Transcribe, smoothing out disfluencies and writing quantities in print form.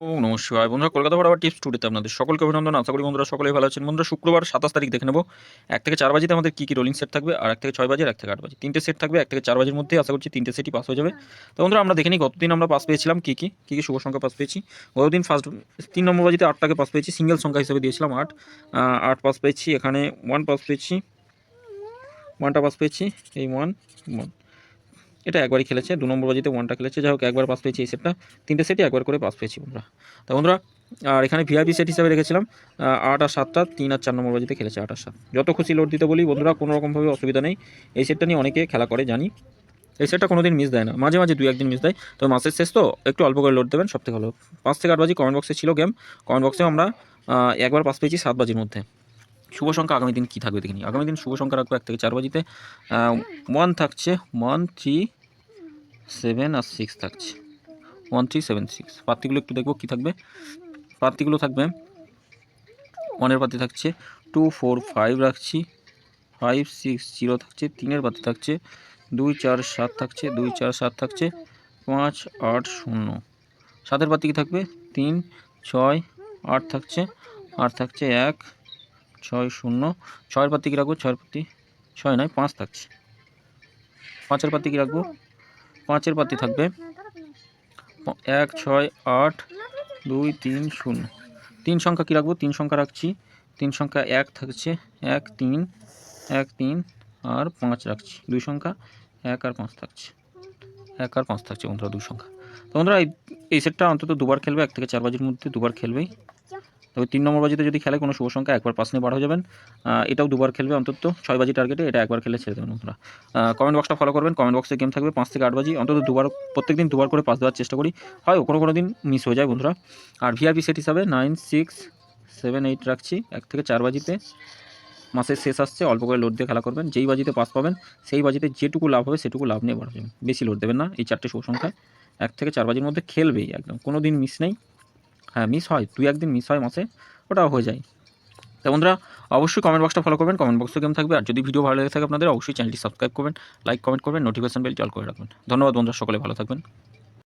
ও নমস্কার বন্ধুরা, কলকাতা আবার টিপস টুডেতে আপনাদের সকলকে অভিনন্দন। আশা করি বন্ধুরা সকলেই ভালো আছেন। বন্ধুরা, শুক্রবার 27 তারিখ দেখে নেব 1 থেকে 4 বাজিতে আমাদের কী কী রোলিং সেট থাকবে, আর 1 থেকে 6 বাজে, 1 থেকে 8 বাজে তিনটে সেট থাকবে। 1 থেকে 4 বাজের মধ্যে আশা করছি তিনটে সেটই পাস হয়ে যাবে। তো বন্ধুরা, আমরা দেখে নিই গতদিন আমরা পাস পেয়েছিলাম কী কী শুভ সংখ্যা পাস পেয়েছি। গতদিন ফার্স্ট 3 নম্বর বাজিতে 8টাকে পাস পেয়েছি, সিঙ্গেল সংখ্যা হিসেবে দিয়েছিলাম 8 পাস পেয়েছি। এখানে 1 পাস পেয়েছি, 1টা পাস পেয়েছি, এই 1 এটা একবারই খেলেছে। 2 নম্বর বাজিতে 1টা খেলেছে, যাই হোক একবার পাস পেয়েছি এই সেটটা। তিনটে সেটই একবার করে পাস পেয়েছি বন্ধুরা। তো বন্ধুরা, আর এখানে ভিআইপি সেট হিসাবে রেখেছিলাম 8 আর 7টা 3 আর 4 নম্বর বাজিতে খেলেছে 8 আর 7। যত খুশি লোড দিতে বলি বন্ধুরা, কোনো রকমভাবে অসুবিধা নেই। এই সেটটা নিয়ে অনেকে খেলা করে জানি, এই সেটটা কোনো দিন মিস দেয় না, মাঝে মাঝে 2-1 দিন মিস দেয়। তবে মাসের শেষ তো একটু অল্প করে লোড দেবেন, সবথেকে ভালো। 5 থেকে 8 বাজি কমেন্ট বক্সে ছিল গেম, কমেন্ট বক্সেও আমরা একবার পাস পেয়েছি 7 বাজির মধ্যে। শুভ সংখ্যা আগামী দিন কী থাকবে দেখিনি। আগামী দিন শুভ সংখ্যা রাখবো 1 থেকে 4 বাজিতে 1 থাকছে, 1 3 7 আর 6 থাকছে, 1 3 7 6। পাত্তিগুলো একটু দেখবো কী থাকবে। পাত্তিগুলো থাকবে 1-এর পাতি থাকছে 2 4 5 রাখছি, 5 6 0 থাকছে, 3-এর পাতি থাকছে 2 4 7 থাকছে, 2 4 7 থাকছে, 5 8 0। 7-এর পাতি কি থাকবে 3 6 8 থাকছে, 8 থাকছে 1 6 0। 6-এর পাতি কী রাখবো, 6-এর পাতি 6 নয় 5 থাকছে। 5-এর পাতি কী রাখবো, 5-এর পাতি থাকবে 1 6 8 2 3 0। 3 সংখ্যা কী রাখবো, 3 সংখ্যা রাখছি, 3 সংখ্যা 1 থাকছে, 1 3 1 3 আর 5 রাখছি। 2 সংখ্যা 1 আর 5 থাকছে, 1 আর 5 থাকছে বন্ধুরা 2 সংখ্যা। তো বন্ধুরা, এই সেটটা অন্তত দুবার খেলবে, 1 থেকে 4 বাজির মধ্যে দুবার খেলবেই। তবে 3 নম্বর বাজিতে যদি খেলে কোনো শুভ সংখ্যা একবার পাস নিয়ে বার হয়ে যাবেন। এটাও দুবার খেলবে অন্তত 6 বাজি টার্গেটে, এটা একবার খেলে ছেড়ে দেবেন বন্ধুরা। কমেন্ট বক্সটা ফলো করবেন, কমেন্ট বক্সে গেম থাকবে 5 থেকে 8 বাজি, অন্তত দুবার, প্রত্যেকদিন দুবার করে পাস দেওয়ার চেষ্টা করি, হয় কোনো দিন মিস হয়ে যায় বন্ধুরা। আর ভিআইপি সেট হিসাবে 9 6 7 8 রাখছি 1 থেকে 4 বাজিতে। মাসের শেষ আসছে, অল্প করে লোড দিয়ে খেলা করবেন, যেই বাজিতে পাস পাবেন সেই বাজিতে যেটুকু লাভ হবে সেটুকু লাভ নিয়ে বাড়াবেন, বেশি লোড দেবেন না। এই 4টে শুভ সংখ্যা 1 থেকে 4 বাজির মধ্যে খেলবেই, একদম কোনো দিন মিস নেই। হ্যাঁ, মিস হয়, 2-1 দিন মিস হয় মাসে, ওটাও হয়ে যায়। তো বন্ধুরা, অবশ্যই কমেন্ট বক্সটা ফলো করবেন, কমেন্ট বক্সে গেম থাকবে। আর যদি ভিডিও ভালো লেগে থাকে আপনাদের, অবশ্যই চ্যানেলটি সাবস্ক্রাইব করবেন, লাইক কমেন্ট করবেন, নোটিফিকেশন বেল অল করে রাখবেন। ধন্যবাদ বন্ধুরা, সকলে ভালো থাকবেন।